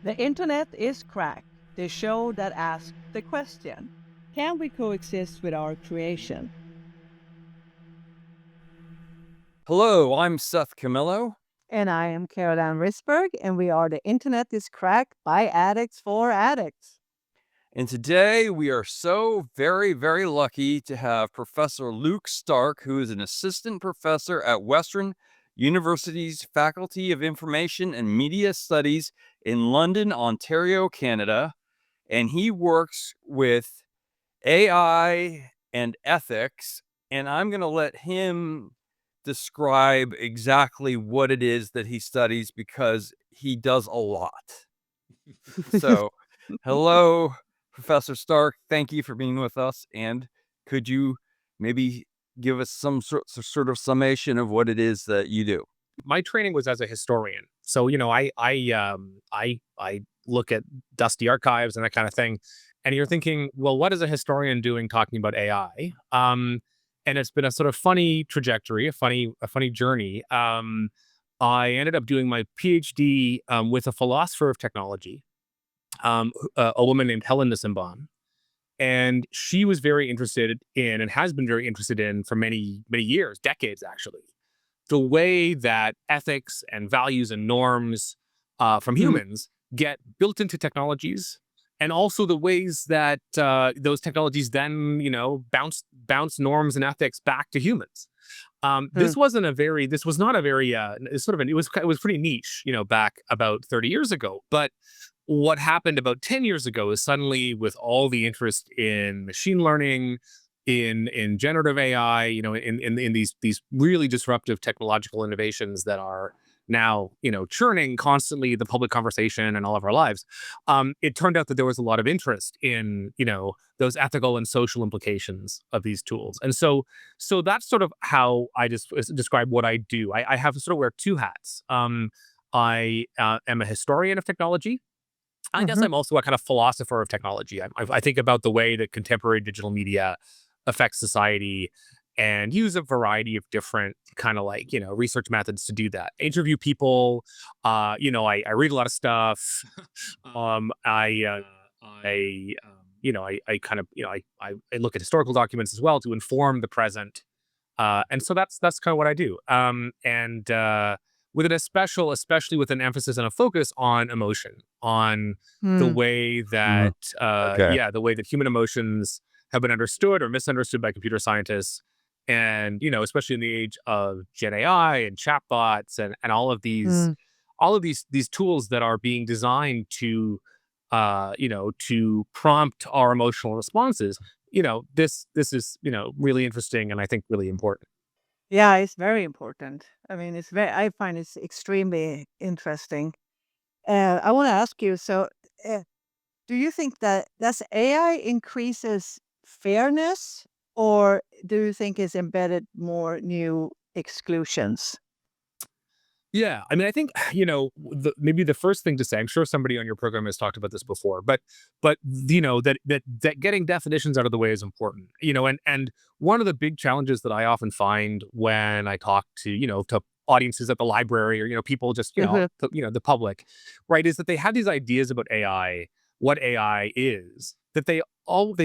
The internet is cracked, the show that asks the question, can we coexist with our creation? Hello, I'm Seth Camillo. And I am Caroline Risberg, and we are The Internet is Cracked by Addicts for Addicts. And today we are so very lucky to have Professor Luke Stark, who is an assistant professor at Western University's Faculty of Information and Media Studies in London, Ontario, Canada. And he works with AI and ethics. And I'm going to let him describe exactly what it is that he studies because he does a lot. So, hello, Professor Stark. Thank you for being with us. And could you maybe give us some sort of summation of what it is that you do? My training was as a historian, so I look at dusty archives and that kind of thing. And you're thinking, well, what is a historian doing talking about AI? And it's been a sort of funny trajectory, a funny journey. I ended up doing my PhD with a philosopher of technology, a woman named Helen Nissenbaum. And she was very interested in, and has been very interested in for many years, decades actually, the way that ethics and values and norms from humans get built into technologies, and also the ways that those technologies then, bounce norms and ethics back to humans. This was not a very, it was pretty niche, back about 30 years ago. But what happened about 10 years ago is suddenly, with all the interest in machine learning, in generative AI, in these really disruptive technological innovations that are now, churning constantly the public conversation and all of our lives, it turned out that there was a lot of interest in, those ethical and social implications of these tools. And so that's sort of how I just describe what I do. I have to sort of wear two hats. I am a historian of technology. I guess I'm also a kind of philosopher of technology. I think about the way that contemporary digital media affects society, and use a variety of different kind of research methods to do that. I interview people. I read a lot of stuff. I look at historical documents as well to inform the present. And so that's kind of what I do. With especially with an emphasis and a focus on emotion, on the way that, Okay. the way that human emotions have been understood or misunderstood by computer scientists. And, especially in the age of Gen AI and chatbots and all of these tools that are being designed to, to prompt our emotional responses, this is, really interesting and I think really important. Yeah, it's very important. I mean, I find it's extremely interesting. I want to ask you, so uh, do you think that does AI increases fairness, or do you think it's embedded more new exclusions? Yeah, I mean, I think maybe the first thing to say. I'm sure somebody on your program has talked about this before, but that getting definitions out of the way is important. And one of the big challenges that I often find when I talk to audiences at the library, or people just Mhm. the public, right, is that they have these ideas about AI, what AI is, that they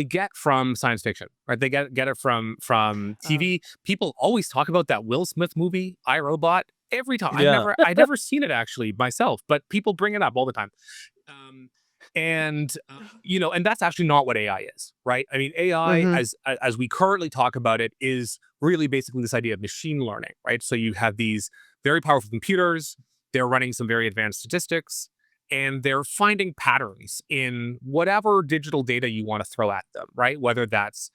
get from science fiction, right? They get it from Uh, TV. People always talk about that Will Smith movie, I, Robot. Every time. Yeah. I've never seen it actually myself, but people bring it up all the time. Um, and that's actually not what AI is, right? I mean, AI, mhm. as we currently talk about it, is really basically this idea of machine learning, right? So you have these very powerful computers, they're running some very advanced statistics, and they're finding patterns in whatever digital data you want to throw at them, right? Whether that's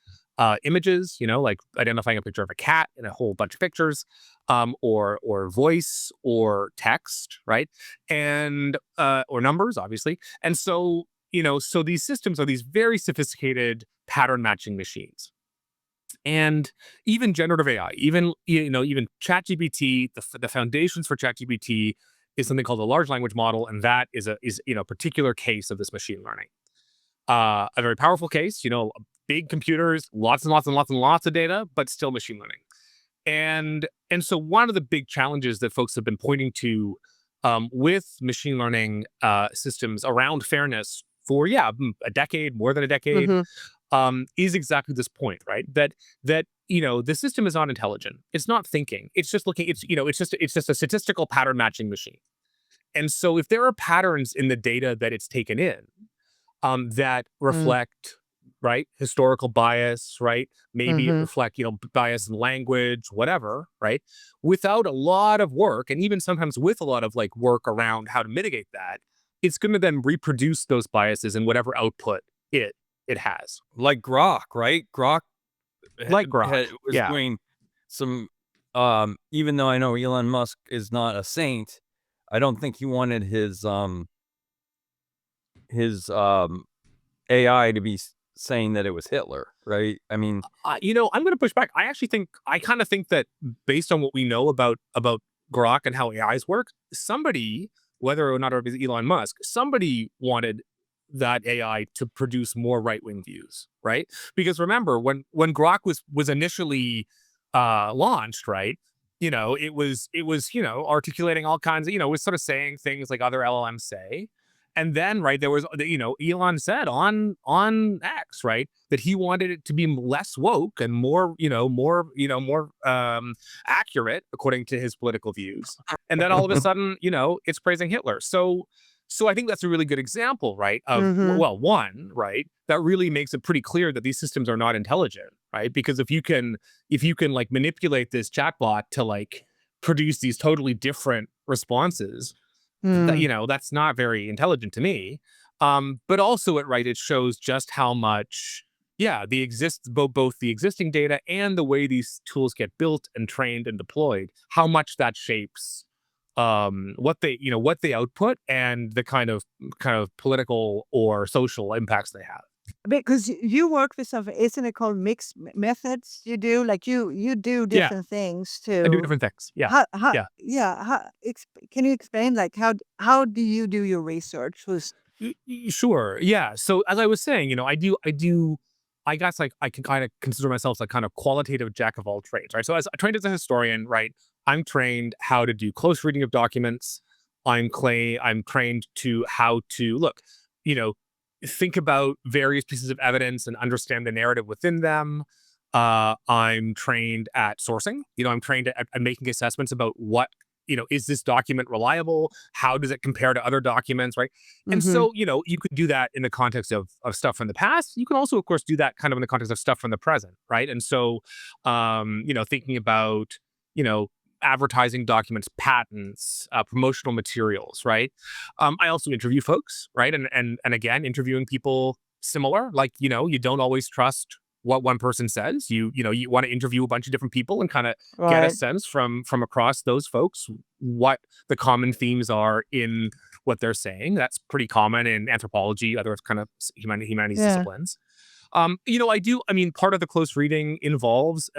images, like identifying a picture of a cat in a whole bunch of pictures, or voice or text, right? And or numbers, obviously. And so, so these systems are these very sophisticated pattern matching machines. And even generative AI, even ChatGPT, the foundations for ChatGPT is something called a large language model, and that is a particular case of this machine learning. A very powerful case, big computers, lots and lots and lots and lots of data, but still machine learning. And so one of the big challenges that folks have been pointing to with machine learning systems around fairness for a decade, more than a decade, Mhm. is exactly this point, right? That the system is not intelligent. It's not thinking. It's just looking. It's just a statistical pattern matching machine. And so if there are patterns in the data that it's taken in, that Mm. reflect, right, historical bias, right, maybe it Mhm. reflect bias in language, whatever, right, without a lot of work, and even sometimes with a lot of like work around how to mitigate that, it's going to then reproduce those biases in whatever output it has, Like Grok, right? Grok like Grok. was Yeah. doing some, even though I know Elon Musk is not a saint, I don't think he wanted his AI to be saying that it was Hitler, right? I mean, I'm going to push back. I kind of think that based on what we know about Grok and how AIs work, somebody, whether or not it was Elon Musk, somebody wanted that AI to produce more right wing views, right? Because remember, when Grok was initially launched, right? It was articulating all kinds of, it was sort of saying things like other LLMs say. And then, right, there was, Elon said on X, right, that he wanted it to be less woke and more accurate according to his political views. And then all of a sudden, it's praising Hitler. So I think that's a really good example, right, of, Mhm. well, one, right, that really makes it pretty clear that these systems are not intelligent, right? Because if you can like manipulate this chatbot to like produce these totally different responses, Mm. that's not very intelligent to me. But also it shows just how much, both the existing data and the way these tools get built and trained and deployed, how much that shapes what they output and the kind of political or social impacts they have. Because you work with some, isn't it called mixed methods? You do like you do Yeah, different things I do to different things. Yeah, how yeah. yeah, can you explain like how do you do your research? Was Sure. Yeah. So as I was saying, I guess like I can kind of consider myself like kind of qualitative jack of all trades, right? So as I trained as a historian, right, I'm trained how to do close reading of documents. I'm trained to how to look, you know, think about various pieces of evidence and understand the narrative within them. I'm trained at sourcing. I'm trained at making assessments about what, is this document reliable? How does it compare to other documents, right? And Mhm. so, you could do that in the context of stuff from the past. You can also, of course, do that kind of in the context of stuff from the present, right? And so, thinking about, you know, advertising documents, patents, promotional materials, right? I also interview folks, right? And again, interviewing people similar, like, you don't always trust what one person says. You want to interview a bunch of different people and kind of get a Right. sense from across those folks what the common themes are in what they're saying. That's pretty common in anthropology, other kind of humanities Yeah. disciplines. I mean, part of the close reading involves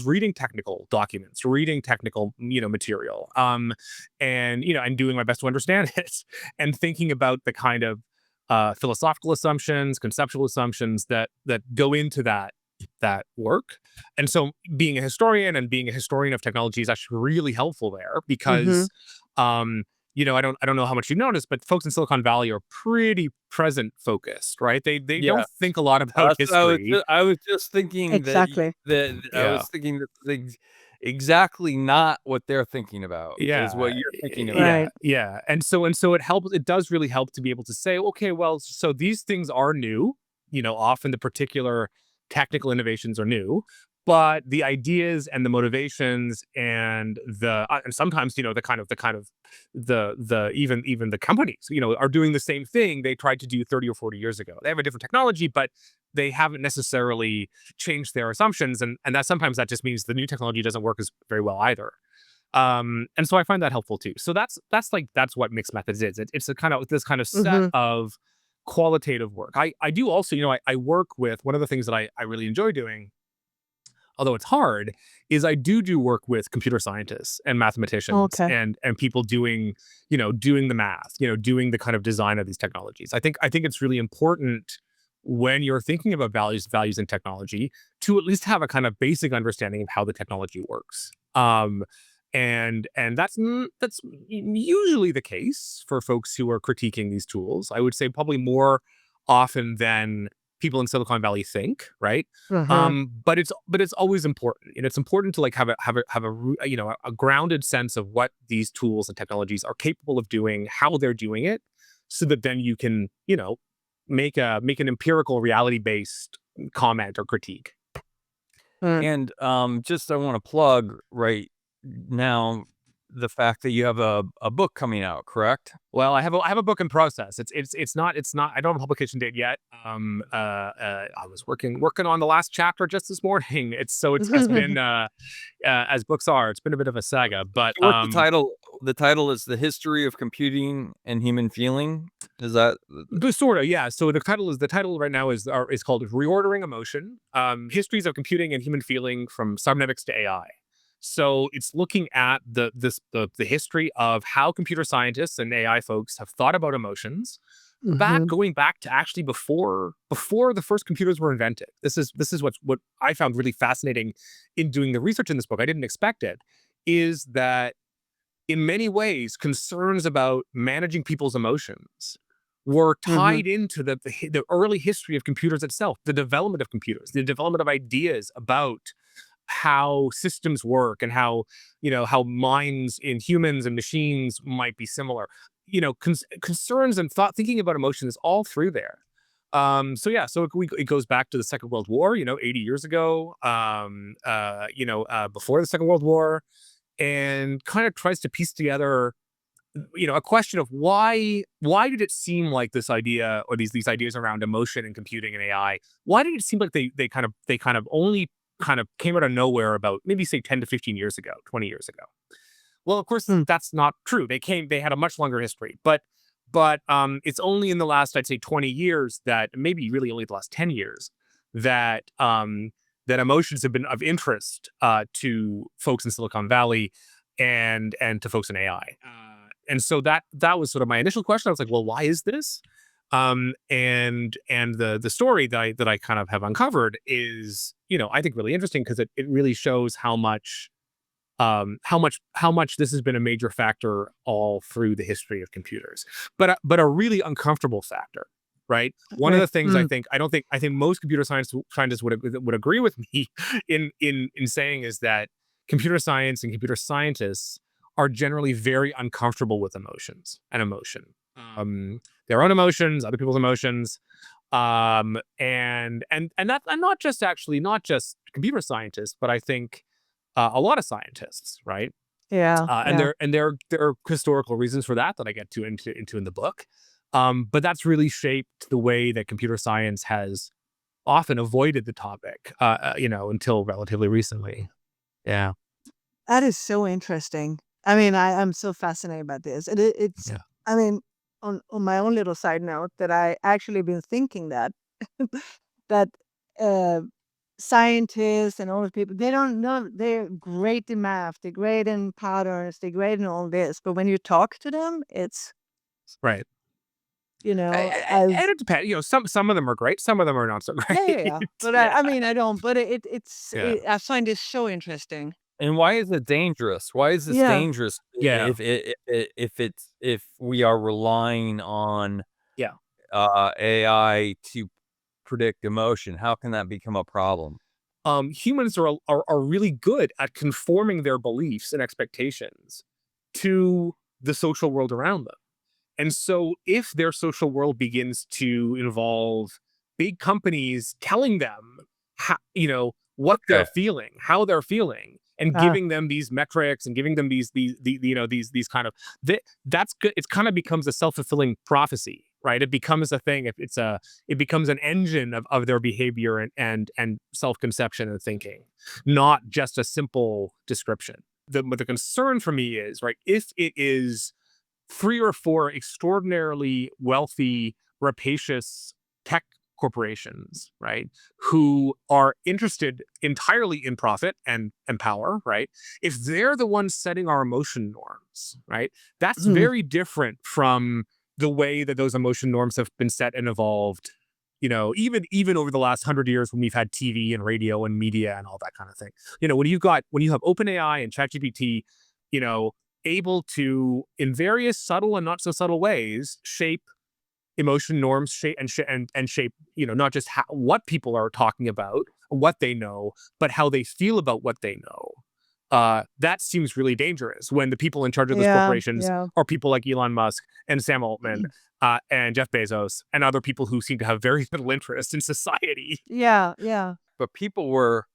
reading technical documents, reading technical, material, and doing my best to understand it, and thinking about the kind of philosophical assumptions, conceptual assumptions that go into that work. And so being a historian and being a historian of technology is actually really helpful there Mhm. because I don't know how much you noticed, but folks in Silicon Valley are pretty present focused, right? They yeah, don't think a lot about that's what history. I was just thinking that Exactly. I Yeah. was thinking that exactly not what they're thinking about is Yeah, what you're thinking about. yeah, Right. yeah. And so it does really help to be able to say, okay, well, so these things are new, often the particular technical innovations are new, but the ideas and the motivations and sometimes, the even the companies, are doing the same thing they tried to do 30 or 40 years ago. They have a different technology, but they haven't necessarily changed their assumptions. And that sometimes that just means the new technology doesn't work as very well either. And so I find that helpful too. So that's what mixed methods is. It's a kind of this kind of set Mhm. of qualitative work. I do also, I work with one of the things that I really enjoy doing, although it's hard, is I do work with computer scientists and mathematicians Okay. and people doing the math, doing the kind of design of these technologies. I think it's really important when you're thinking about values in technology to at least have a kind of basic understanding of how the technology works. And that's usually the case for folks who are critiquing these tools. I would say probably more often than people in Silicon Valley think, right? Uh-huh. But it's always important, and it's important to like have a grounded sense of what these tools and technologies are capable of doing, how they're doing it, so that then you can make an empirical reality based comment or critique. Mm. And just I want to plug right now the fact that you have a book coming out, correct? Well, I have a book in process. It's not. I don't have a publication date yet. I was working on the last chapter just this morning. It's been as books are. It's been a bit of a saga, but So what's the title? The title is The History of Computing and Human Feeling. Is that but sort of, yeah. So the title right now is called Reordering Emotion: Histories of Computing and Human Feeling from Cybernetics to AI. So it's looking at the history of how computer scientists and AI folks have thought about emotions, Mhm. going back to actually before the first computers were invented. This is what I found really fascinating in doing the research in this book. I didn't expect it. Is that in many ways, concerns about managing people's emotions were Mhm. tied into the early history of computers itself, the development of computers, the development of ideas about how systems work and how minds in humans and machines might be similar. Concerns and thinking about emotion is all through there. So it goes back to the Second World War, 80 years ago, before the Second World War, and kind of tries to piece together a question of why did it seem like this idea, or these ideas around emotion and computing and AI, why did it seem like they kind of only kind of came out of nowhere about maybe say 10 to 15 years ago, 20 years ago? Well, of course Mm. that's not true. They had a much longer history, but it's only in the last, I'd say, 20 years, that maybe really only the last 10 years, that emotions have been of interest to folks in Silicon Valley and to folks in AI. And so that was sort of my initial question. I was like, well, why is this? And the story that I kind of have uncovered is, I think really interesting, because it really shows how much this has been a major factor all through the history of computers, but a really uncomfortable factor, right? One of Okay. the things Mm. I think most computer scientists would agree with me in saying is that computer science and computer scientists are generally very uncomfortable with emotions and emotion, their own emotions, other people's emotions, and not just computer scientists, but I think a lot of scientists, right? Yeah, And yeah. there are historical reasons for that I get to into in the book. But that's really shaped the way that computer science has often avoided the topic, until relatively recently. Yeah. That is so interesting. I mean, I'm so fascinated by this. It's Yeah. I mean, on my own little side note, that I actually been thinking that that uh, scientists and all the people, they don't know, they're great in math, they're great in patterns, they're great in all this, but when you talk to them, it's Right. as And it depends. Some of them are great. Some of them are not so yeah, yeah, great. yeah. But Yeah. I mean, I don't. But Yeah. I find this so interesting. and why is it dangerous? Why is this Yeah. dangerous Yeah. if we are relying on Yeah. AI to predict emotion? How can that become a problem? Humans are really good at conforming their beliefs and expectations to the social world around them. And so if their social world begins to involve big companies telling them what Okay. they're feeling, how they're feeling, and Uh, giving them these metrics and giving them these kind of that's good. It kind of becomes a self-fulfilling prophecy, right? It becomes a thing. It becomes an engine of their behavior and self-conception and thinking, not just a simple description. The concern for me is, right, if it is 3 or 4 extraordinarily wealthy, rapacious tech corporations, right, who are interested entirely in profit and power, right? If they're the ones setting our emotion norms, right, that's mhm. very different from the way that those emotion norms have been set and evolved. Even over the last 100 years, when we've had TV and radio and media and all that kind of thing. When you have OpenAI and ChatGPT able to, in various subtle and not so subtle ways, shape emotion norms, and shape, not just what people are talking about, what they know, but how they feel about what they know. That seems really dangerous when the people in charge of those Yeah, corporations yeah. are people like Elon Musk and Sam Altman, and Jeff Bezos and other people who seem to have very little interest in society. Yeah, yeah. But people were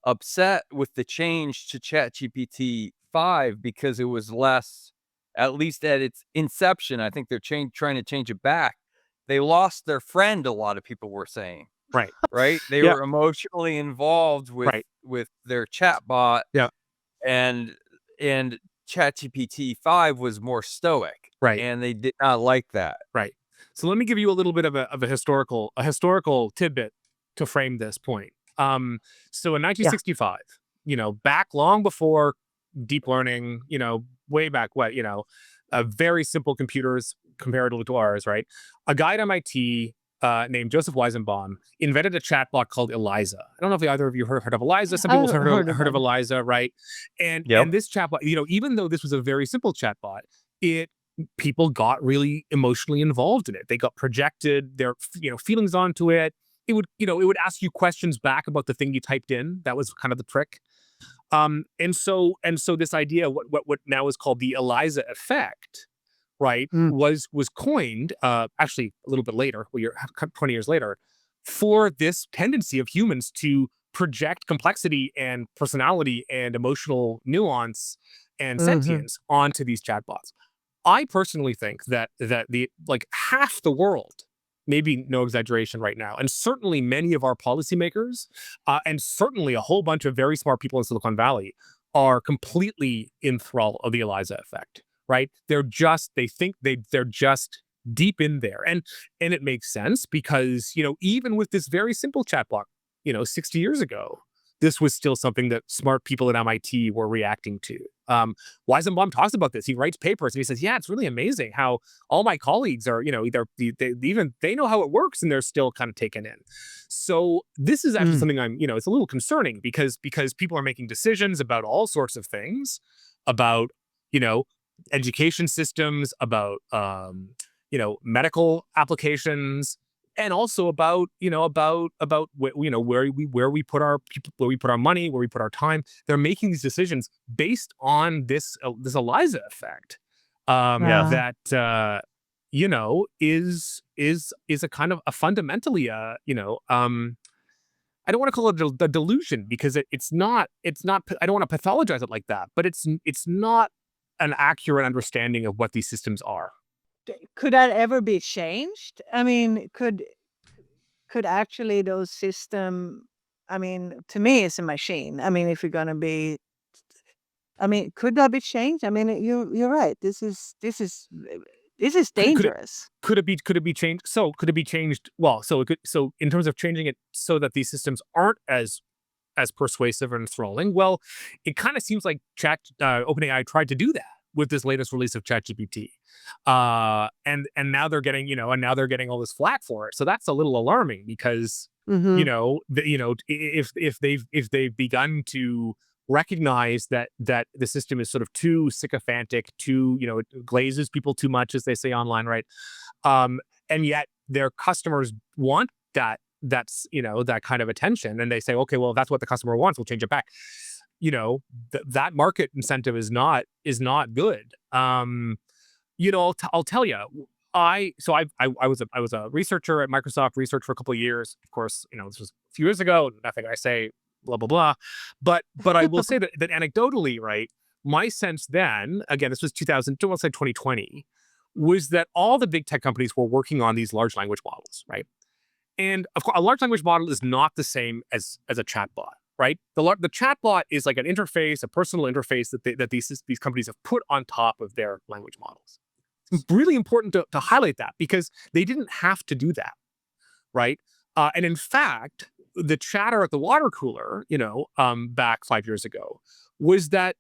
upset with the change to ChatGPT 5 because it was less, at least at its inception. I think they're trying to change it back. They lost their friend, a lot of people were saying, Right. right? They Yeah. were emotionally involved Right. with their chatbot, Yeah. and and ChatGPT 5 was more stoic, Right. and they did not like that. Right. So let me give you a little bit of a historical tidbit to frame this point. So in Yeah. 1965, back long before deep learning, way back what, very simple computers comparatively to ours, right? A guy at MIT named Joseph Weizenbaum invented a chatbot called Eliza. I don't know if either of you heard of Eliza. Some people I've have heard heard of about it. Eliza, right? And Yep. this chatbot, even though this was a very simple chatbot, it people got really emotionally involved in it. They got projected their feelings onto it. It would ask you questions back about the thing you typed in. That was kind of the trick. And so this idea, what now is called the Eliza effect, right, Mm. was coined actually a little bit later, 20 years later, for this tendency of humans to project complexity and personality and emotional nuance and Mhm. sentience onto these chatbots. I personally think that the like half the world, maybe no exaggeration right now, and certainly many of our policymakers, and certainly a whole bunch of very smart people in Silicon Valley are completely in thrall of the Eliza effect. Right? They're just deep in there, and it makes sense because even with this very simple chatbot, 60 years ago, this was still something that smart people at MIT were reacting to. Weizenbaum talks about this. He writes papers and he says, "Yeah, it's really amazing how all my colleagues are, either they know how it works and they're still kind of taken in." So this is actually Mm. something it's a little concerning because people are making decisions about all sorts of things, about education systems, about medical applications, and also about where we put our people, where we put our money, where we put our time. They're making these decisions based on this Eliza effect, Yes. that is a kind of a fundamentally I don't want to call it a delusion because it's not I don't want to pathologize it like that, but it's not an accurate understanding of what these systems are. Could that ever be changed? I mean, could actually those system, I mean, to me, it's a machine. I mean, if you're gonna be, I mean, could that be changed? I mean, you're right. This is Could it dangerous. could it be changed? So could it be changed? Well, so in terms of changing it so that these systems aren't as persuasive and enthralling, well, it kind of seems like OpenAI tried to do that with this latest release of ChatGPT, and now they're getting all this flack for it. So that's a little alarming because Mhm. if they've begun to recognize that the system is sort of too sycophantic, too it glazes people too much, as they say online, right? And yet their customers want that kind of attention, and they say, okay, well, if that's what the customer wants, we'll change it back. That market incentive is not good. I'll tell you, I was a researcher at Microsoft Research for a couple of years. Of course, this was a few years ago. Nothing I say, blah blah blah. But I will say that anecdotally, right, my sense then, again, this was 2000, let's say 2020, was that all the big tech companies were working on these large language models, right? And of course, a large language model is not the same as a chatbot, right? The chatbot is like an interface, a personal interface that these companies have put on top of their language models. It's really important to highlight that because they didn't have to do that, right? And in fact, the chatter at the water cooler, back 5 years ago, was that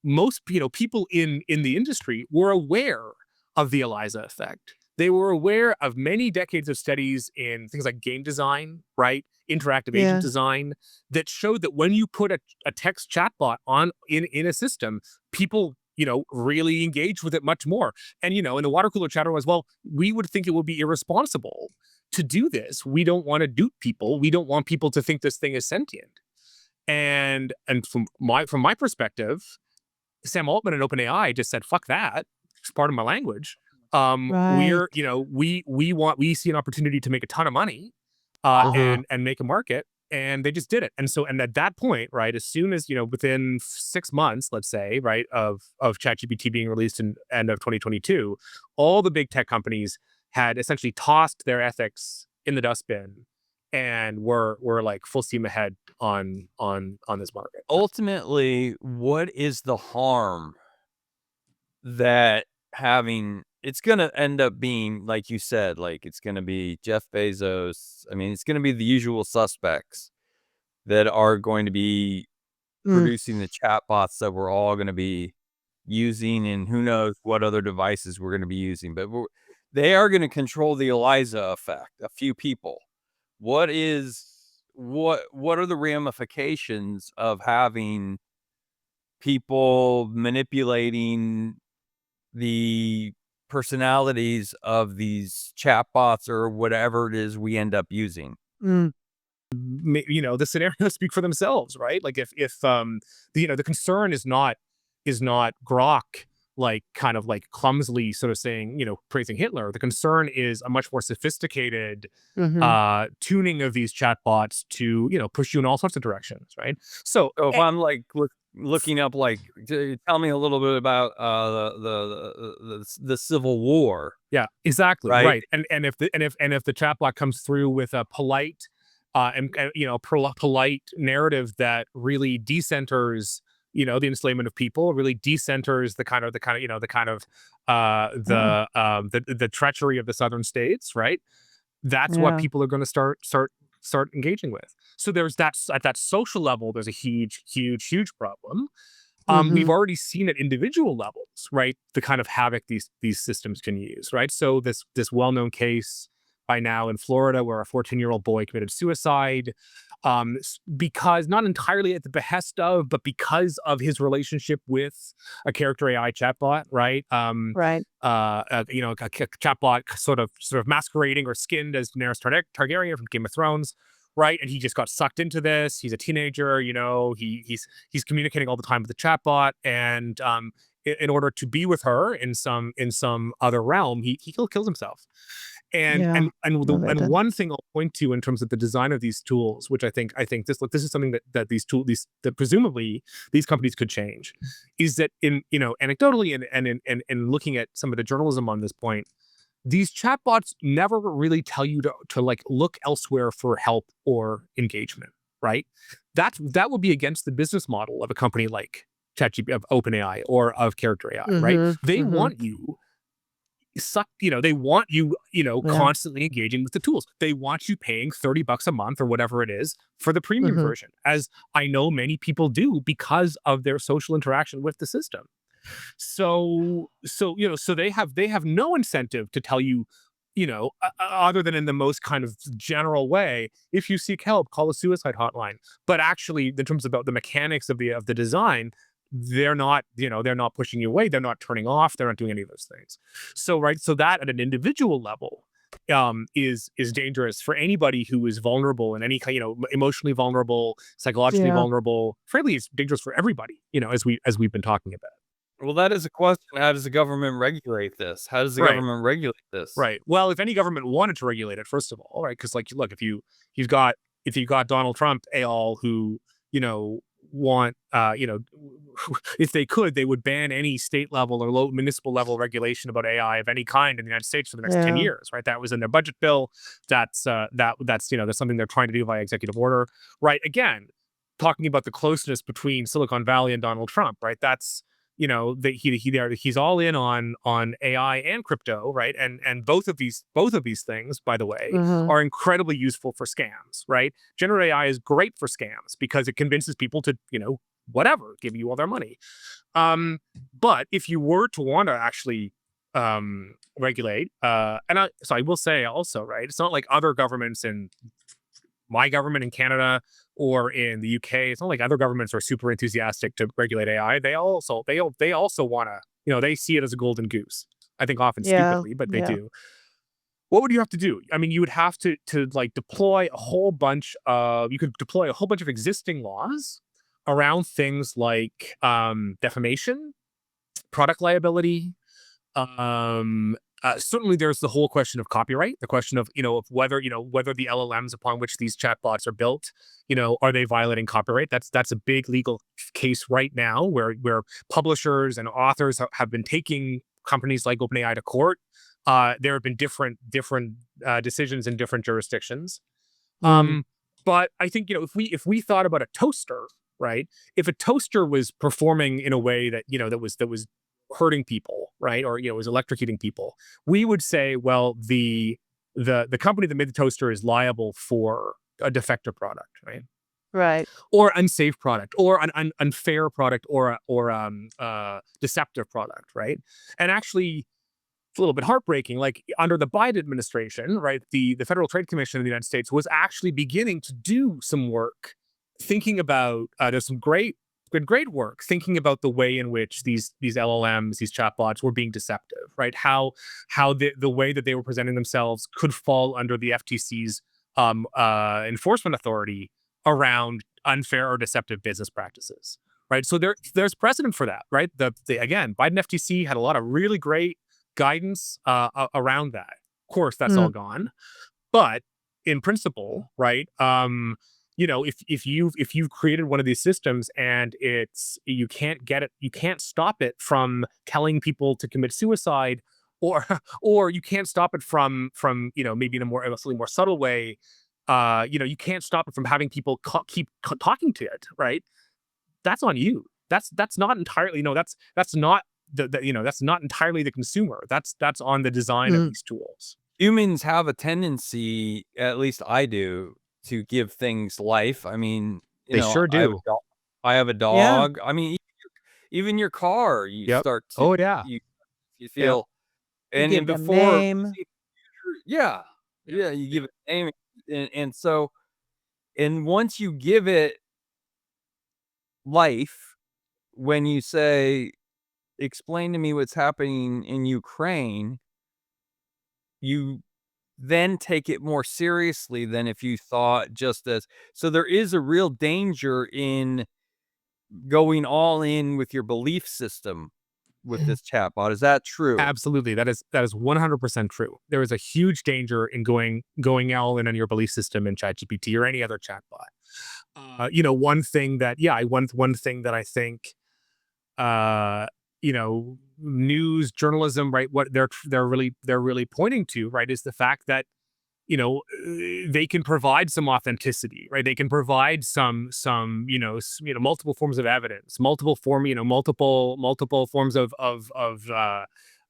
most people in the industry were aware of the Eliza effect. They were aware of many decades of studies in things like game design, right? Interactive agent Yeah. design that showed that when you put a text chatbot on in a system, people, really engage with it much more. And, in the water cooler chatter was, well, we would think it would be irresponsible to do this. We don't want to dupe people. We don't want people to think this thing is sentient. And from my perspective, Sam Altman and OpenAI just said, "Fuck that." It's part of my language. Right. We're, we see an opportunity to make a ton of money, Uh-huh. and make a market, and they just did it. And at that point, right, as soon as within 6 months, let's say, right, of ChatGPT being released in end of 2022, all the big tech companies had essentially tossed their ethics in the dustbin and were like full steam ahead on this market. Ultimately, what is the harm that having it's gonna end up being, like you said, like, it's gonna be Jeff Bezos. I mean, it's gonna be the usual suspects that are going to be Mm. producing the chatbots that we're all gonna be using, and who knows what other devices we're gonna be using, but they are gonna control the Eliza effect, a few people. What is what are the ramifications of having people manipulating the personalities of these chatbots or whatever it is we end up using? Mm. The scenarios speak for themselves, right? Like if the concern is not Grok, like kind of like clumsily sort of saying, praising Hitler. The concern is a much more sophisticated Mhm. tuning of these chatbots to push you in all sorts of directions, right? So So if I'm like looking up, like, tell me a little bit about the Civil War, yeah, exactly, right? right. And if the chatbot comes through with a polite, polite narrative that really decenters, the enslavement of people, really decenters Uh, the treachery of the southern states, right? That's what yeah. people are going to start engaging with. So there's that at that social level. There's a huge problem. We've Mhm. already seen at individual levels, right? The kind of havoc these systems can use, right? So this well-known case by now in Florida where a 14-year-old boy committed suicide, because not entirely at the behest of, but because of his relationship with a character AI chatbot, right? Right. Chatbot sort of masquerading or skinned as Daenerys Targaryen from Game of Thrones, right? And he just got sucked into this. He's a teenager, he's communicating all the time with the chatbot, and in order to be with her in some other realm, he kills himself. And Yeah. and and No, the they and did. one thing I'll point to in terms of the design of these tools, which I think this is something that that presumably these companies could change, is that in anecdotally and looking at some of the journalism on this point, these chatbots never really tell you to like look elsewhere for help or engagement, right? That would be against the business model of a company like ChatGPT, of OpenAI, or of Character AI, right? Mhm. They Mhm. want you they want you, Yeah. constantly engaging with the tools. They want you paying $30 a month or whatever it is for the premium Mhm. version, as I know many people do because of their social interaction with the system. So they have no incentive to tell you, other than in the most kind of general way, if you seek help, call a suicide hotline. But actually, in terms about the mechanics of the design, they're not pushing you away. They're not turning off. They're not doing any of those things. So right, so that at an individual level, is dangerous for anybody who is vulnerable in any kind, emotionally vulnerable, psychologically Yeah. vulnerable. Frankly, it's dangerous for everybody, as we've been talking about. Well, that is a question. How does the government regulate this? How does the Right. government regulate this? Right. Well, if any government wanted to regulate it, first of all, right? Because, like, look, you've got if you've got Donald Trump et al. Who want if they could, they would ban any state level or low municipal level regulation about AI of any kind in the United States for the next 10 Yeah. years, right? That was in their budget bill. That's something they're trying to do via executive order, right? Again, talking about the closeness between Silicon Valley and Donald Trump, right? That's that he's all in on AI and crypto, right? And both of these things, by the way, Mhm. are incredibly useful for scams, right? Generative AI is great for scams because it convinces people to, whatever, give you all their money. But if you were to want to actually regulate. So I will say also, right, it's not like other governments in my government in Canada or in the UK. It's not like other governments are super enthusiastic to regulate AI. They also want to, they see it as a golden goose. I think often Yeah. stupidly, but they Yeah. do. What would you have to do? I mean, you would have to like deploy a whole bunch of you could deploy a whole bunch of existing laws around things like defamation, product liability, certainly there's the whole question of copyright, the question of, of whether the LLMs upon which these chatbots are built, are they violating copyright? That's a big legal case right now where publishers and authors have been taking companies like OpenAI to court. There have been different decisions in different jurisdictions. Mm. But I think, if we thought about a toaster, right? If a toaster was performing in a way that, that was hurting people, right? Or, was electrocuting people, we would say, well, the company that made the toaster is liable for a defective product, right? Right. Or unsafe product, or an unfair product, or deceptive product, right? And actually, it's a little bit heartbreaking. Like under the Biden administration, right, the Federal Trade Commission in the United States was actually beginning to do some work, thinking about there's some great work thinking about the way in which these LLMs, these chatbots, were being deceptive, right? How the way that they were presenting themselves could fall under the FTC's enforcement authority around unfair or deceptive business practices, right? So there's precedent for that, right? Again, Biden FTC had a lot of really great guidance around that. Of course, that's all Mm. gone. But in principle, right? If you've created one of these systems and you can't get it, you can't stop it from telling people to commit suicide, or or you can't stop it from maybe in a slightly more subtle way. You can't stop it from having people keep talking to it, right? That's on you. That's not entirely, that's not that's not entirely the consumer. That's on the design of Mm. these tools. Humans have a tendency, at least I do, to give things life. I mean, They sure do. I have a Yeah. dog. I mean, even your car, you Yep. start to Oh yeah. you Yep. feel, You and give them before name. yeah. Yep. Yeah, you give it a name, and so, and once you give it life, when you say, "Explain to me what's happening in Ukraine," you then take it more seriously than if you thought just as, so there is a real danger in going all in with your belief system with this chatbot. Is that true? Absolutely. That is 100% true. There is a huge danger in going all in on your belief system in ChatGPT or any other chatbot. One thing that I think news journalism, right, what they're really pointing to, right, is the fact that they can provide some authenticity, right? They can provide some multiple forms of evidence, multiple forms of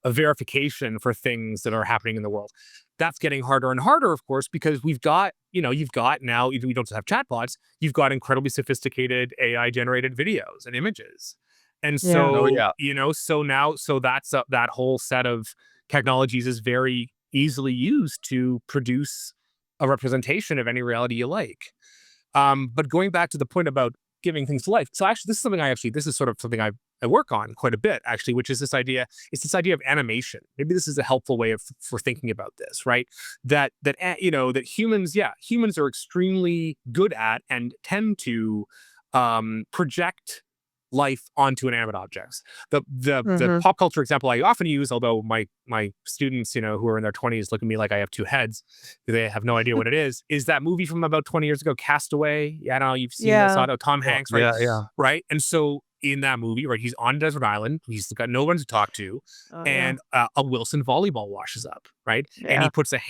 verification for things that are happening in the world. That's getting harder and harder, of course, because you've got now, you don't just have chatbots, you've got incredibly sophisticated AI generated videos and images. And Yeah. Oh, so, yeah. that whole set of technologies is very easily used to produce a representation of any reality you like. But going back to the point about giving things life, so actually, this is sort of something I work on quite a bit, actually, which is this idea. It's this idea of animation. Maybe this is a helpful way for thinking about this, right? That humans are extremely good at and tend to project life onto inanimate objects. The Mhm. pop culture example I often use, although my students, who are in their 20s look at me like I have two heads, they have no idea what it is that movie from about 20 years ago, Castaway. Yeah, I don't know, you've seen this, Yeah. Tom Yeah, Hanks, right? yeah, yeah. Right. And so in that movie, right, he's on a desert island, he's got no one to talk to, Oh, yeah. and a Wilson volleyball washes up, right? And he Yeah. puts a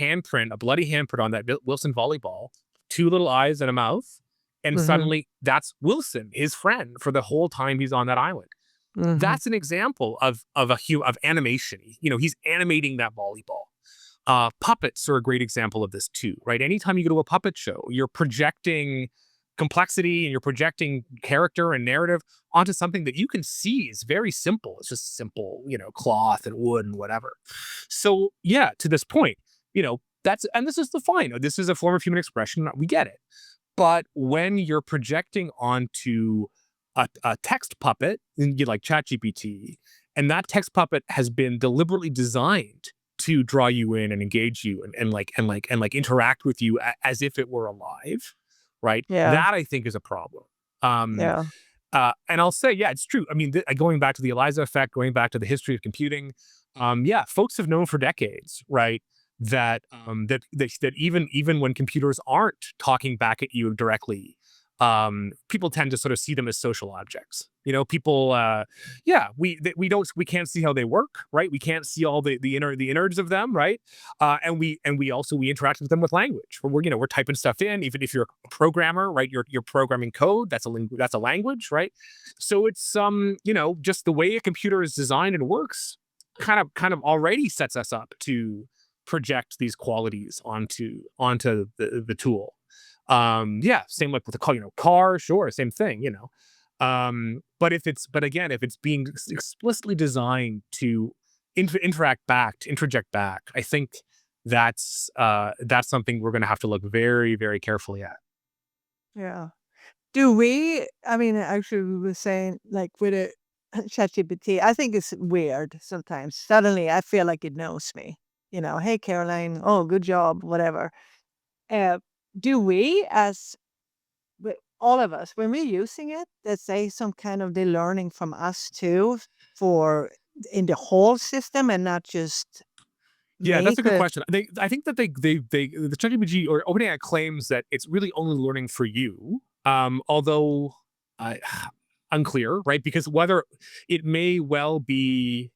bloody handprint on that Wilson volleyball, two little eyes and a mouth, and Mhm. suddenly that's Wilson, his friend, for the whole time he's on that island. Mhm. That's an example of animation. He's animating that volleyball. Puppets are a great example of this too, right? Anytime you go to a puppet show, you're projecting complexity and you're projecting character and narrative onto something that you can see is very simple. It's just simple, cloth and wood and whatever. So yeah, to this point, and this is the fine. This is a form of human expression. We get it. But when you're projecting onto a text puppet, like ChatGPT, and that text puppet has been deliberately designed to draw you in and engage you and interact with you as if it were alive, right? Yeah. That I think is a problem. Um, Yeah. and I'll say, yeah, it's true. I mean, going back to the Eliza effect, going back to the history of computing, yeah, folks have known for decades, right, that even when computers aren't talking back at you directly, people tend to sort of see them as social objects. People, yeah, we can't see how they work, right? We can't see all the innards of them, right? And we also we interact with them with language. We're typing stuff in. Even if you're a programmer, right? You're programming code. That's a language, right? So it's just the way a computer is designed and works, kind of already sets us up to project these qualities onto the tool. Yeah, same like with the car, sure, same thing. But again, if it's being explicitly designed to interject back, I think that's something we're going to have to look very, very carefully at. Yeah. Do we I mean, actually, we were saying, like, with a ChatGPT, I think it's weird sometimes. Suddenly, I feel like it knows me. "Hey, Caroline. Oh, good job," whatever. Uh, do we as all of us, when we're using it, let's say some kind of they're learning from us too for in the whole system and not just Yeah, me? that's a good question. I think that the ChatGPT or OpenAI claims that it's really only learning for you. Although I unclear, right? Because whether it may well be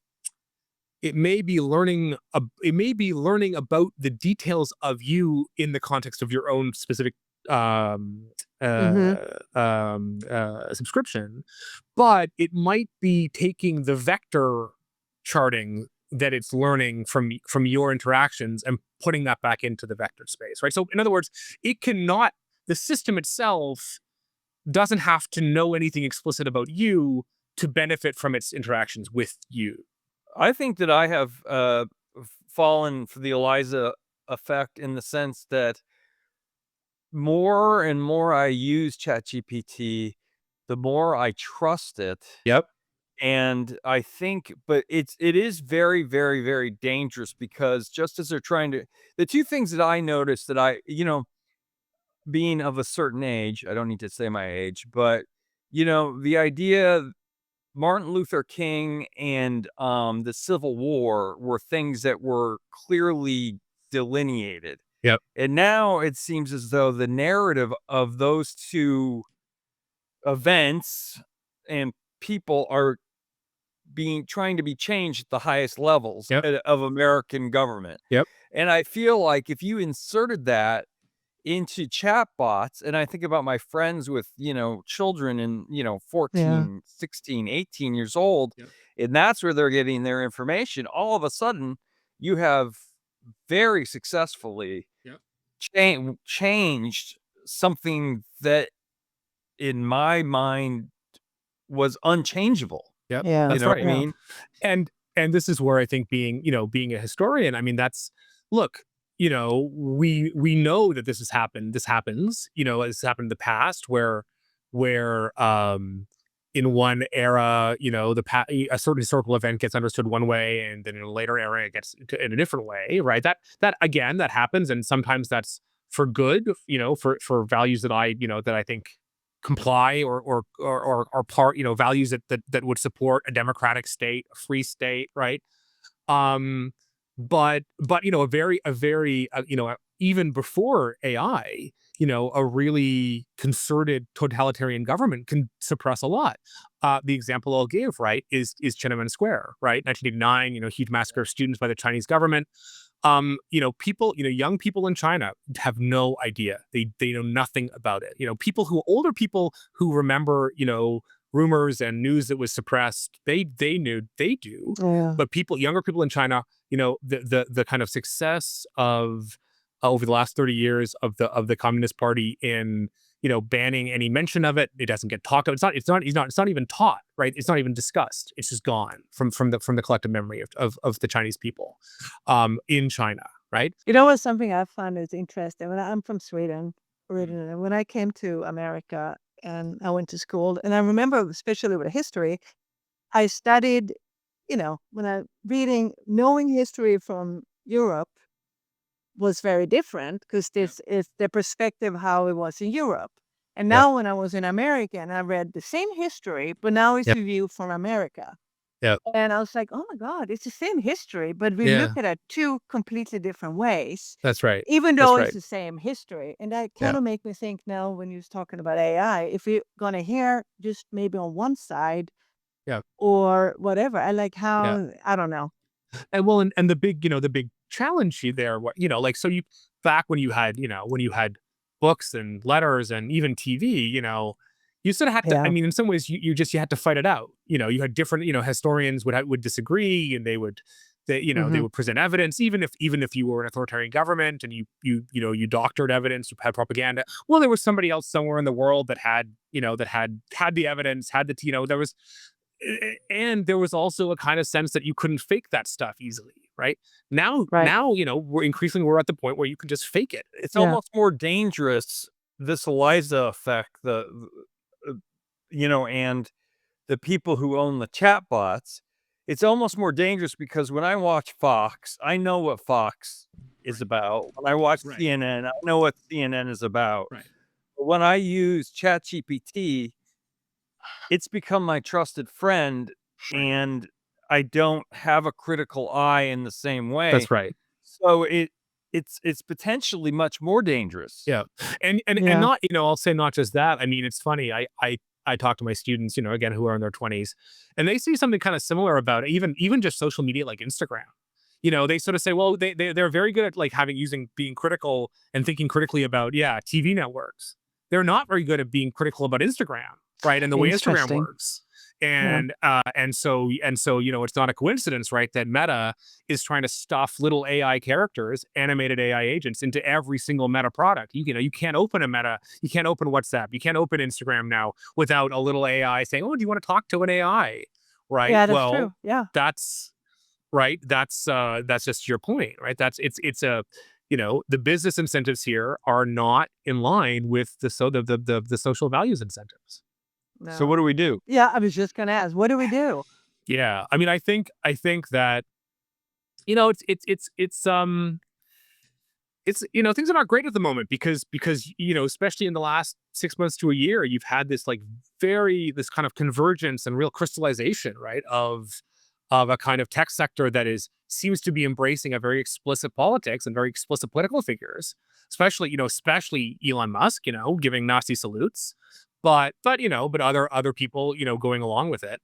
it may be learning about the details of you in the context of your own specific um Mhm. subscription, but it might be taking the vector charting that it's learning from your interactions and putting that back into the vector space, right? So in other words, it cannot the system itself doesn't have to know anything explicit about you to benefit from its interactions with you. I think that I have fallen for the Eliza effect in the sense that more and more I use ChatGPT, the more I trust it. Yep. And I think, but it is very, very, very dangerous because just as they're trying to, the two things that I noticed that being of a certain age, I don't need to say my age, but the idea Martin Luther King and the Civil War were things that were clearly delineated. Yep. And now it seems as though the narrative of those two events and people are trying to be changed at the highest levels Yep. of American government. Yep. And I feel like if you inserted that into chatbots, and I think about my friends with, children and, Yeah. 14, 16, 18 years old, Yep. and that's where they're getting their information. All of a sudden, you have very successfully Yep. changed something that in my mind was unchangeable. Yep. Yeah. You That's know what right. I Yeah. mean? And this is where I think being a historian, I mean, look, we know that this has happened. This happens, it's happened in the past where in one era, a certain historical event gets understood one way, and then in a later era it gets in a different way, right? That again, that happens, and sometimes that's for good, for values that I think comply or part, values that would support a democratic state, a free state, right? Um, but even before AI, a really concerted totalitarian government can suppress a lot. The example I'll give, right, is Tiananmen Square, right, 1989. Huge massacre of students by the Chinese government. Young people in China have no idea. They know nothing about it. Older people who remember, rumors and news that was suppressed, they do. Yeah. But younger people in China, the kind of success of over the last 30 years of the Communist Party banning any mention of it. It doesn't get talked about. It's not even taught, right? It's not even discussed. It's just gone from the collective memory of the Chinese people in China, right? You know what? Something I found is interesting. I'm from Sweden originally. When I came to America and I went to school, and I remember, especially with history, I studied, when I knowing history from Europe was very different because Yeah. this is the perspective how it was in Europe. And Yeah. now when I was in America and I read the same history, but now it's Yeah. a view from America. Yeah. And I was like, oh my God, it's the same history, but we look Yeah. at it two completely different ways, That's right. even That's though it's right. the same history. And that kind Yeah. of make me think now when you was talking about AI, if we're gonna hear just maybe on one side Yeah. or whatever, I like Yeah. how I don't know. And well, and the big challenge there, like, so you back when you had books and letters and even TV, you sort of had to. I Yeah. mean, in some ways, you had to fight it out. You had different, historians would disagree, and they Hmm. would present evidence, even if you were an authoritarian government and you doctored evidence, you had propaganda. Well, there was somebody else somewhere in the world that had, had the evidence, had the, there was and there was also a kind of sense that you couldn't fake that stuff easily, right? Right. Now, we're at the point where you can just fake it. It's Yeah. almost more dangerous, this Eliza effect, and the people who own the chatbots. It's almost more dangerous because when I watch Fox, I know what Fox is Right. about. When I watch Right. CNN, I know what CNN is about. Right. But when I use ChatGPT, it's become my trusted friend, Right. and I don't have a critical eye in the same way. That's right. So it's potentially much more dangerous. Yeah. And Yeah. not, I'll say not just that. I mean, it's funny. I talk to my students, again, who are in their 20s, and they see something kind of similar about it, even just social media like Instagram. They sort of say, well, they're very good at like being critical and thinking critically about, TV networks. They're not very good at being critical about Instagram, right? And the way Instagram Interesting. works. Yeah. And so, it's not a coincidence, right, that Meta is trying to stuff little AI characters, animated AI agents, into every single Meta product. You can't open you can't open WhatsApp, you can't open Instagram now without a little AI saying, "Oh, do you want to talk to an AI?" Right? Yeah, that's Well, true. Yeah. that's right. That's just your point, right? It's a the business incentives here are not in line with the social values incentives. So what No. do we do? Yeah, I was just gonna ask, what do we do? Yeah, I mean, I think that it's things are not great at the moment because especially in the last 6 months to a year, you've had this like this kind of convergence and real crystallization, right, of a kind of tech sector that seems to be embracing a very explicit politics and very explicit political figures, especially Elon Musk, giving Nazi salutes, but other people, going along with it.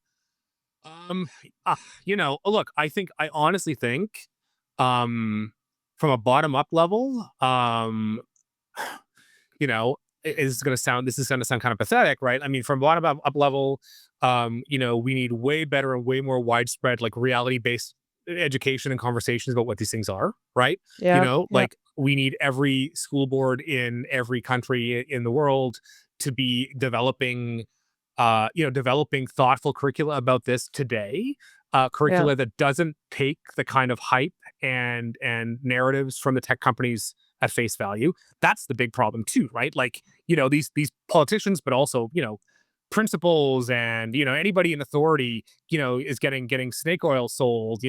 Um, Look, I honestly think, um, from a bottom up level, you know, this is gonna sound kind of pathetic, right? I mean, from bottom up level, we need way better and way more widespread, like reality based education and conversations about what these things are, right? Yeah. Yeah. Like we need every school board in every country in the world to be developing thoughtful curricula about this today, Yeah. curricula that doesn't take the kind of hype and narratives from the tech companies at face value. That's the big problem too, right? Like, these politicians, but also, principals and, anybody in authority, is getting snake oil sold,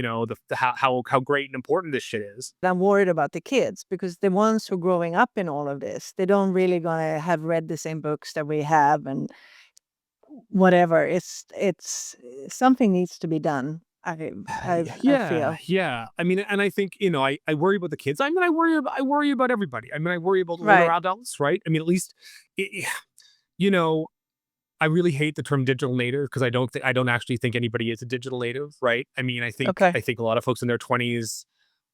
how great and important this shit is. I'm worried about the kids because the ones who are growing up in all of this, they don't really gonna have read the same books that we have and whatever. It's something needs to be done. I Yeah, feel. yeah. I mean, and I think, I worry about the kids. I mean, I worry about everybody. I mean, I worry about older Right. adults, right? I mean, at least, i- you know, I really hate the term digital native because I don't actually think anybody is a digital native, right? I mean, Okay. I think a lot of folks in their 20s,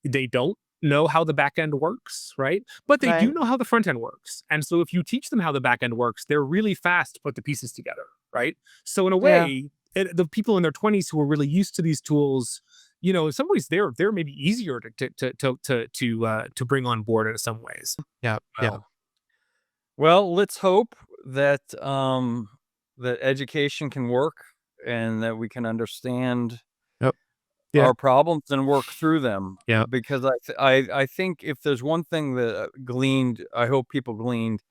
they don't know how the back end works, right? But they do Right. know how the front end works. And so if you teach them how the back end works, they're really fast to put the pieces together, right? So in a Yeah. way, the people in their 20s who are really used to these tools, in some ways they're maybe easier to bring on board in some ways. Yeah, yeah. Well, Well, let's hope that that education can work and that we can understand Yep. Yeah. our problems and work through them. Yeah. Because I think if there's one thing that I hope people gleaned,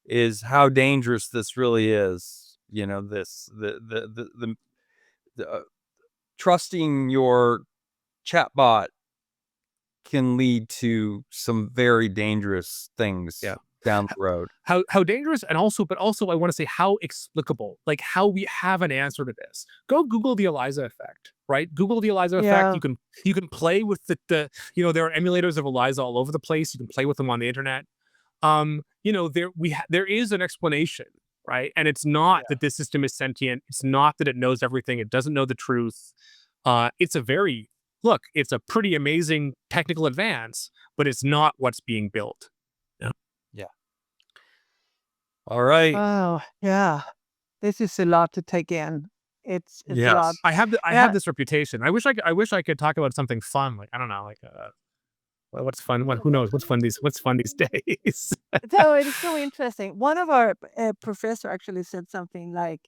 is how dangerous this really is. You know, this the trusting your chatbot can lead to some very dangerous things Yeah. down the road. How dangerous, and also, but also I want to say how explicable, like how we have an answer to this. Go Google the Eliza effect, right? Google the Eliza effect. Yeah. You can play with the there are emulators of Eliza all over the place. You can play with them on the internet. There is an explanation, right? And it's not that this system is sentient. It's not that it knows everything. It doesn't know the truth. It's a very it's a pretty amazing technical advance, but it's not what's being built. Yeah. Yeah. All right. Oh, yeah. This is a lot to take in. It's a lot. Yes. I have Yeah. this reputation. I wish I could talk about something fun. Like, I don't know, like what's fun? Who knows? What's fun these days? So it is so interesting. One of our professor actually said something like,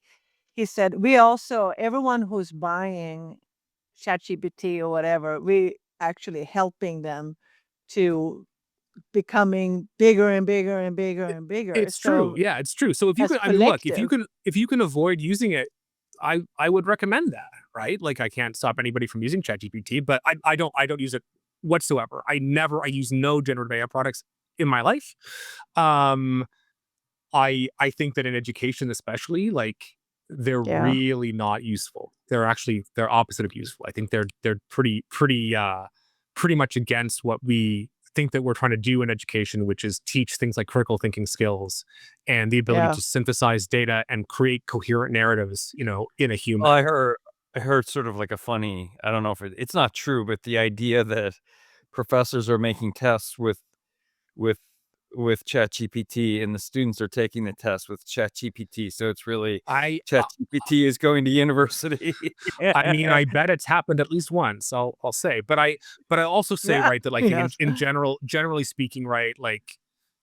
he said, we also, everyone who's buying ChatGPT or whatever, we actually helping them to becoming bigger and bigger and bigger and bigger. It's true. So Yeah, it's true. So if you as can, I mean, look, collective, if you can avoid using it, I would recommend that, right? Like, I can't stop anybody from using ChatGPT, but I don't use it whatsoever. I use no generative AI products in my life. Um, I think that in education, especially, like, they're yeah, really not useful. They're opposite of useful. I think they're pretty much against what we think that we're trying to do in education, which is teach things like critical thinking skills and the ability yeah, to synthesize data and create coherent narratives, in a Well, human. I heard sort of like a funny, I don't know if it's not true, but the idea that professors are making tests with with ChatGPT and the students are taking the test with ChatGPT. So it's really I ChatGPT is going to university. I mean, I bet it's happened at least once. I'll say, but I also say, yeah, right, that, like, yes, in generally speaking, right, like,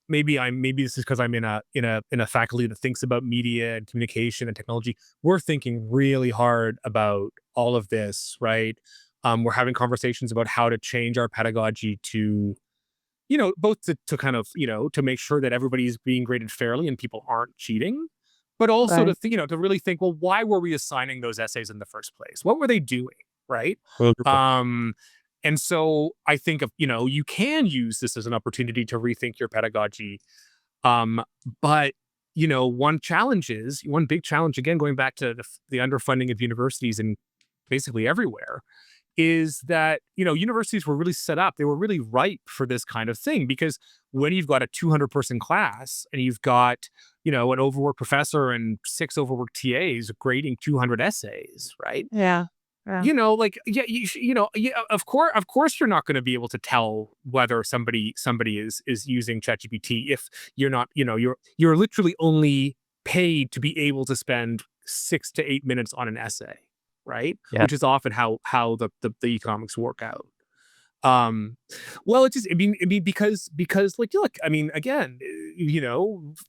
maybe this is because I'm in a faculty that thinks about media and communication and technology. We're thinking really hard about all of this, right? We're having conversations about how to change our pedagogy to, both to kind of, to make sure that everybody's being graded fairly and people aren't cheating, but also to right, to really think, well, why were we assigning those essays in the first place? What were they doing, right? 100%. Um, and so I think of, you can use this as an opportunity to rethink your pedagogy. Um, but one big challenge, again, going back to the underfunding of universities and basically everywhere, is that universities were really set up, they were really ripe for this kind of thing, because when you've got a 200 person class and you've got an overworked professor and 6 overworked TAs grading 200 essays, right? yeah, yeah, Like, yeah, yeah, of course you're not going to be able to tell whether somebody is using ChatGPT if you're not, you're literally only paid to be able to spend 6 to 8 minutes on an essay, right? Yeah. Which is often how the economics work out. Um, well, it just, because, like, look, I mean, again,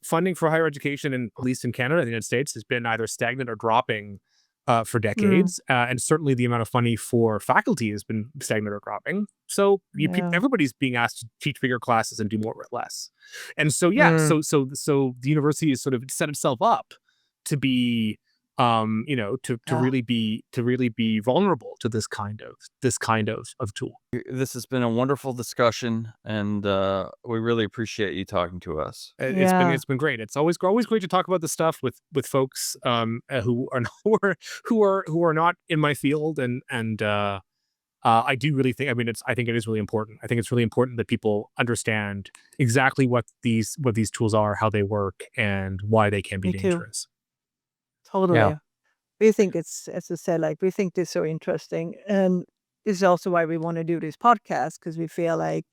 funding for higher education, and at least in Canada and the United States, has been either stagnant or dropping for mm, decades, and certainly the amount of money for faculty has been stagnant or dropping. So yeah, everybody's being asked to teach bigger classes and do more with less, and so, yeah, mm, so the university has sort of set itself up to be, yeah. to really be vulnerable to this kind of tool. This has been a wonderful discussion, and we really appreciate you talking to us. Yeah, It's been great. It's always great to talk about this stuff with folks who are who are not in my field, and I do really think, I mean, I think it is really important. I think it's really important that people understand exactly what these tools are, how they work, and why they can be me too. dangerous. Yeah. Totally. We think it's, as I said, like we think this is so interesting. And this is also why we want to do this podcast, because we feel like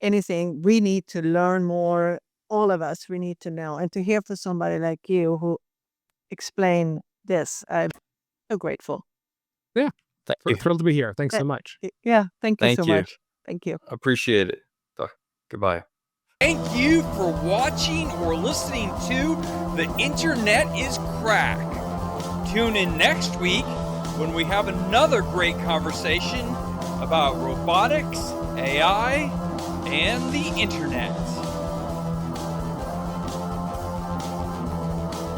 anything, we need to learn more. All of us, we need to know. And to hear from somebody like you who explain this, I'm so grateful. Yeah, Thank you. thrilled to be here. Thanks Uh, so much. yeah, thank you so Thank you. much. Thank you. Appreciate it. Goodbye. Thank you for watching or listening to The Internet is Crack. Tune in next week when we have another great conversation about robotics, AI, and the internet.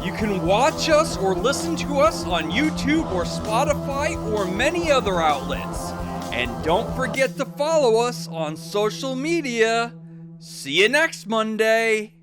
You can watch us or listen to us on YouTube or Spotify or many other outlets. And don't forget to follow us on social media. See you next Monday.